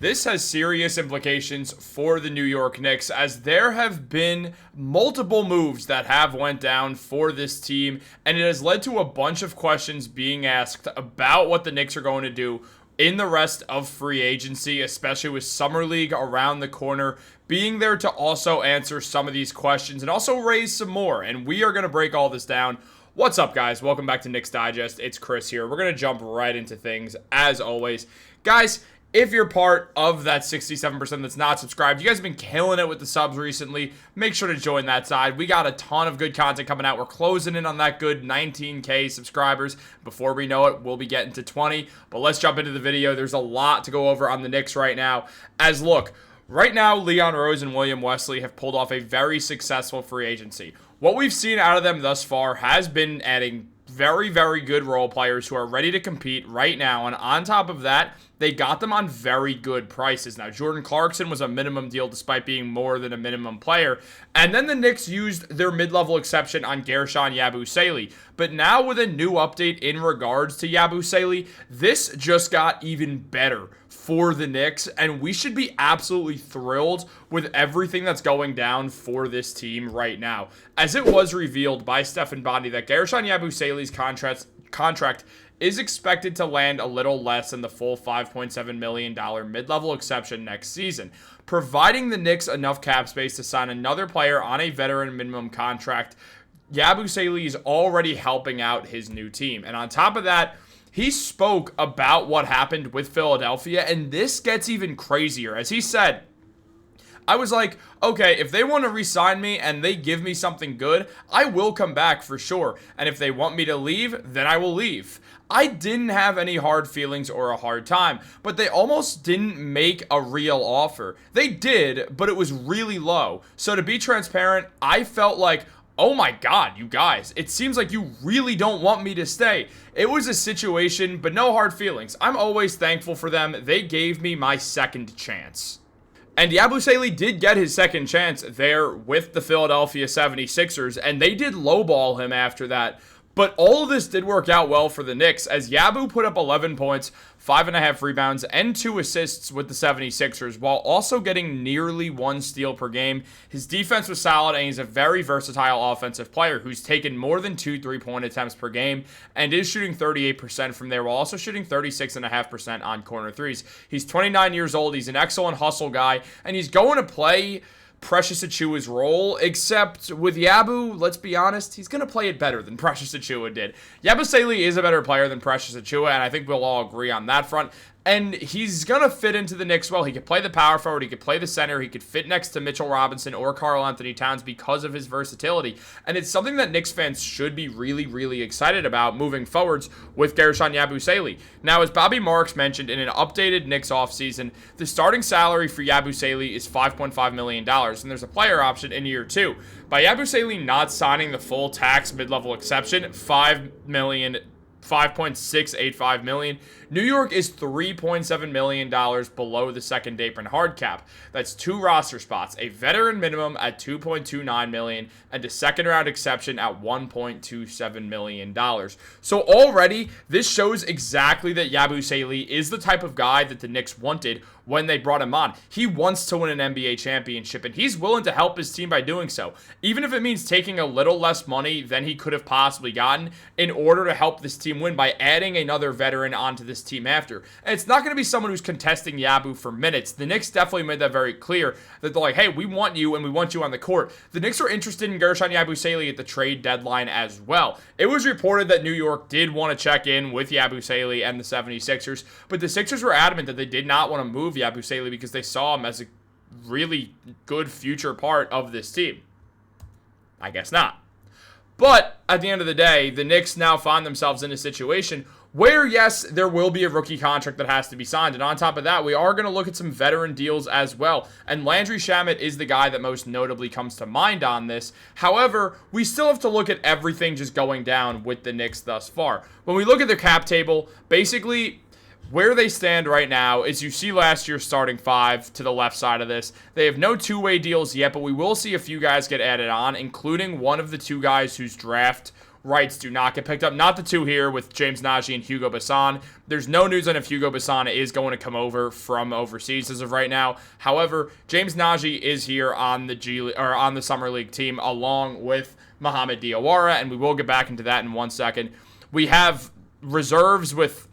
This has serious implications for the New York Knicks, as there have been multiple moves that have went down for this team, and it has led to a bunch of questions being asked about what the Knicks are going to do in the rest of free agency, especially with Summer League around the corner, being there to also answer some of these questions and also raise some more. And we are going to break all this down. What's up, guys? Welcome back to Knicks Digest. It's Chris here. We're going to jump right into things, as always. Guys, if you're part of that 67% that's not subscribed, you guys have been killing it with the subs recently. Make sure to join that side. We got a ton of good content coming out. We're closing in on that good 19K subscribers. Before we know it, we'll be getting to 20. But let's jump into the video. There's a lot to go over on the Knicks right now. As look, right now, Leon Rose and William Wesley have pulled off a very successful free agency. What we've seen out of them thus far has been adding very, very good role players who are ready to compete right now. And on top of that, they got them on very good prices. Now, Jordan Clarkson was a minimum deal despite being more than a minimum player. And then the Knicks used their mid-level exception on Gershon Yabusele. But now with a new update in regards to Yabusele, this just got even better for the Knicks. And we should be absolutely thrilled with everything that's going down for this team right now. As it was revealed by Stefan Bondy that Gershon Yabusele's contract is expected to land a little less than the full $5.7 million mid-level exception next season, providing the Knicks enough cap space to sign another player on a veteran minimum contract. Yabusele is already helping out his new team. And on top of that, he spoke about what happened with Philadelphia, and this gets even crazier. As he said, I was like, okay, if they want to re-sign me and they give me something good, I will come back for sure. And if they want me to leave, then I will leave. I didn't have any hard feelings or a hard time, but they almost didn't make a real offer. They did, but it was really low. So to be transparent, I felt like, oh my God, you guys, it seems like you really don't want me to stay. It was a situation, but no hard feelings. I'm always thankful for them. They gave me my second chance. And Yabusele did get his second chance there with the Philadelphia 76ers, and they did lowball him after that. But all of this did work out well for the Knicks, as Yabu put up 11 points, 5.5 rebounds, and 2 assists with the 76ers, while also getting nearly 1 steal per game. His defense was solid, and he's a very versatile offensive player who's taken more than 2 3-point attempts per game and is shooting 38% from there, while also shooting 36.5% on corner threes. He's 29 years old, he's an excellent hustle guy, and he's going to play Precious Achiuwa's role, except with Yabu, let's be honest, he's going to play it better than Precious Achiuwa did. Yabusele is a better player than Precious Achiuwa, and I think we'll all agree on that front. And he's going to fit into the Knicks well. He could play the power forward. He could play the center. He could fit next to Mitchell Robinson or Karl-Anthony Towns because of his versatility. And it's something that Knicks fans should be really, really excited about moving forwards with Gershon Yabusele. Now, as Bobby Marks mentioned in an updated Knicks offseason, the starting salary for Yabusele is $5.5 million, and there's a player option in year 2. By Yabusele not signing the full tax mid-level exception, $5.685 million. New York is $3.7 million below the second apron hard cap. That's 2 roster spots, a veteran minimum at $2.29 million, and a second round exception at $1.27 million. So already, this shows exactly that Yabusele is the type of guy that the Knicks wanted when they brought him on. He wants to win an NBA championship, and he's willing to help his team by doing so, even if it means taking a little less money than he could have possibly gotten in order to help this team win by adding another veteran onto this team after. And it's not going to be someone who's contesting Yabu for minutes. The Knicks definitely made that very clear, that they're like, hey, we want you and we want you on the court. The Knicks were interested in Gershon Yabusele at the trade deadline as well. It was reported that New York did want to check in with Yabusele and the 76ers, but the Sixers were adamant that they did not want to move Yabusele because they saw him as a really good future part of this team. I guess not. But at the end of the day, the Knicks now find themselves in a situation where, yes, there will be a rookie contract that has to be signed. And on top of that, we are going to look at some veteran deals as well. And Landry Shamet is the guy that most notably comes to mind on this. However, we still have to look at everything just going down with the Knicks thus far. When we look at their cap table, basically where they stand right now is you see last year's starting 5 to the left side of this. They have no two-way deals yet, but we will see a few guys get added on, including one of the 2 guys whose draft rights do not get picked up. Not the two here with James Najee and Hugo Bassan. There's no news on if Hugo Bassan is going to come over from overseas as of right now. However, James Najee is here on the Summer League team along with Mohamed Diawara, and we will get back into that in 1 second. We have reserves with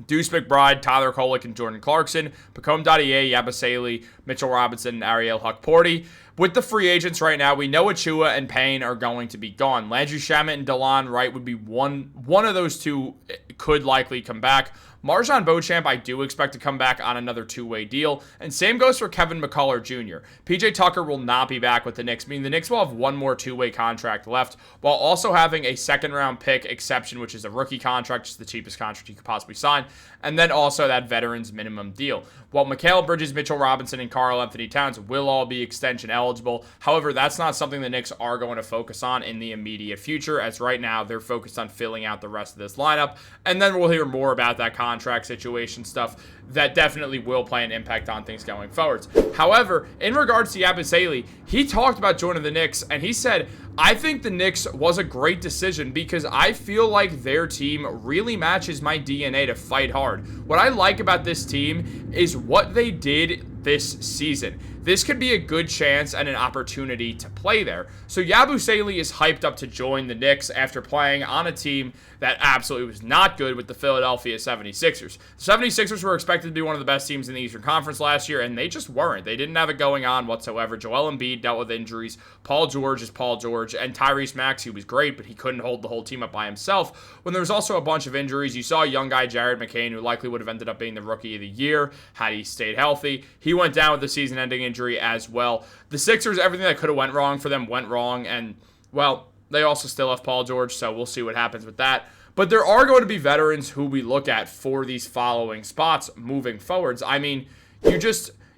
Deuce McBride, Tyler Kolek, and Jordan Clarkson, Pacome Dadier, Yabusele, Mitchell Robinson, and Ariel Hukporti. With the free agents right now, we know Achua and Payne are going to be gone. Landry Shamet and DeLon Wright would be one of those two could likely come back. Marjon Beauchamp, I do expect to come back on another two-way deal. And same goes for Kevin McCullough Jr. PJ Tucker will not be back with the Knicks, meaning the Knicks will have one more two-way contract left, while also having a second-round pick exception, which is a rookie contract, just the cheapest contract you could possibly sign, and then also that veterans minimum deal. While Mikal Bridges, Mitchell Robinson, and Karl-Anthony Towns will all be extension eligible, however, that's not something the Knicks are going to focus on in the immediate future, as right now they're focused on filling out the rest of this lineup, and then we'll hear more about that contract situation stuff that definitely will play an impact on things going forwards. However, in regards to Yabusele, he talked about joining the Knicks, and he said, I think the Knicks was a great decision because I feel like their team really matches my DNA to fight hard. What I like about this team is what they did this season. This could be a good chance and an opportunity to play there. So Yabusele is hyped up to join the Knicks after playing on a team that absolutely was not good with the Philadelphia 76ers. The 76ers were expected to be one of the best teams in the Eastern Conference last year, and they just weren't. They didn't have it going on whatsoever. Joel Embiid dealt with injuries. Paul George is Paul George, and Tyrese Maxey was great, but he couldn't hold the whole team up by himself. When there was also a bunch of injuries, you saw a young guy, Jared McCain, who likely would have ended up being the Rookie of the Year had he stayed healthy. He went down with the season-ending injury as well. The Sixers, everything that could have went wrong for them went wrong, and, well, they also still have Paul George, so we'll see what happens with that. But there are going to be veterans who we look at for these following spots moving forwards. I mean,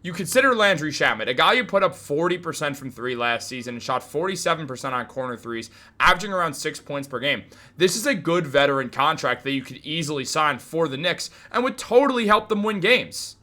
you consider Landry Shamet, a guy who put up 40% from three last season and shot 47% on corner threes, averaging around 6 points per game. This is a good veteran contract that you could easily sign for the Knicks and would totally help them win games.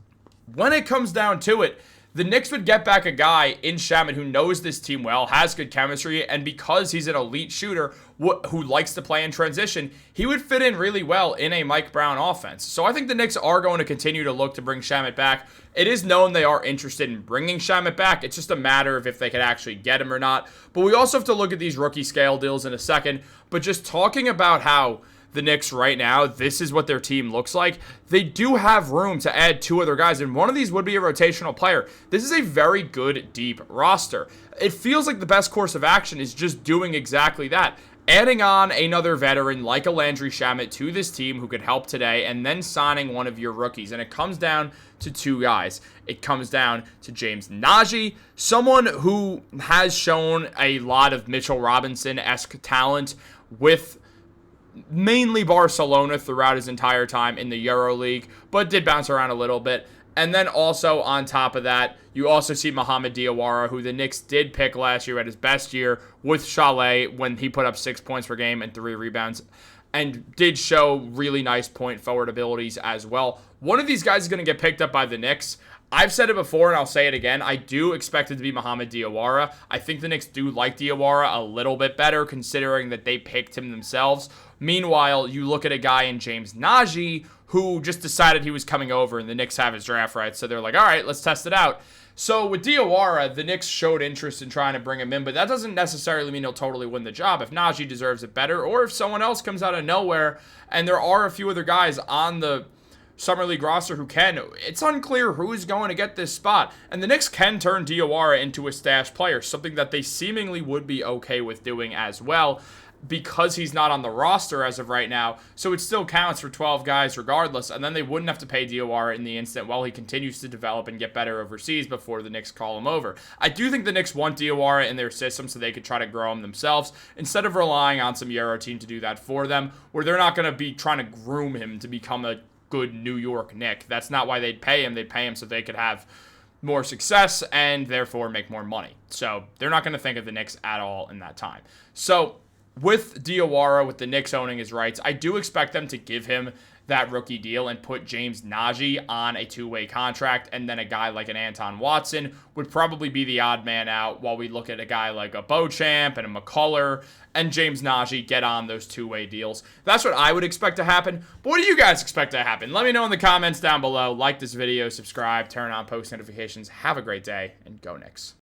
When it comes down to it, the Knicks would get back a guy in Shamet who knows this team well, has good chemistry, and because he's an elite shooter who likes to play in transition, he would fit in really well in a Mike Brown offense. So I think the Knicks are going to continue to look to bring Shamet back. It is known they are interested in bringing Shamet back. It's just a matter of if they could actually get him or not. But we also have to look at these rookie scale deals in a second. But just talking about how the Knicks right now, this is what their team looks like. They do have room to add two other guys, and one of these would be a rotational player. This is a very good, deep roster. It feels like the best course of action is just doing exactly that. Adding on another veteran like a Landry Shamet to this team who could help today, and then signing one of your rookies. And it comes down to two guys. It comes down to James Najee, someone who has shown a lot of Mitchell Robinson-esque talent with mainly Barcelona throughout his entire time in the EuroLeague, but did bounce around a little bit. And then also on top of that, you also see Mohamed Diawara, who the Knicks did pick last year at his best year with Chalet when he put up 6 points per game and 3 rebounds, and did show really nice point forward abilities as well. One of these guys is going to get picked up by the Knicks. I've said it before, and I'll say it again. I do expect it to be Mohamed Diawara. I think the Knicks do like Diawara a little bit better, considering that they picked him themselves. Meanwhile, you look at a guy in James Najee who just decided he was coming over, and the Knicks have his draft rights, so they're like, all right, let's test it out. So with Diawara, the Knicks showed interest in trying to bring him in, but that doesn't necessarily mean he'll totally win the job if Najee deserves it better, or if someone else comes out of nowhere, and there are a few other guys on the Summer League roster who can. It's unclear who's going to get this spot, and the Knicks can turn Diawara into a stash player, something that they seemingly would be okay with doing as well, because he's not on the roster as of right now, so it still counts for 12 guys regardless, and then they wouldn't have to pay Diawara in the instant while he continues to develop and get better overseas before the Knicks call him over. I do think the Knicks want Diawara in their system so they could try to grow him themselves, instead of relying on some Euro team to do that for them, where they're not going to be trying to groom him to become a good New York Knick. That's not why they'd pay him. They'd pay him so they could have more success and therefore make more money. So they're not going to think of the Knicks at all in that time. So with Diawara, with the Knicks owning his rights, I do expect them to give him that rookie deal and put James Najee on a two-way contract, and then a guy like an Anton Watson would probably be the odd man out while we look at a guy like a Beauchamp and a McCullough and James Najee get on those two-way deals. That's what I would expect to happen. But what do you guys expect to happen? Let me know in the comments down below. Like this video, subscribe, turn on post notifications. Have a great day, and go Knicks.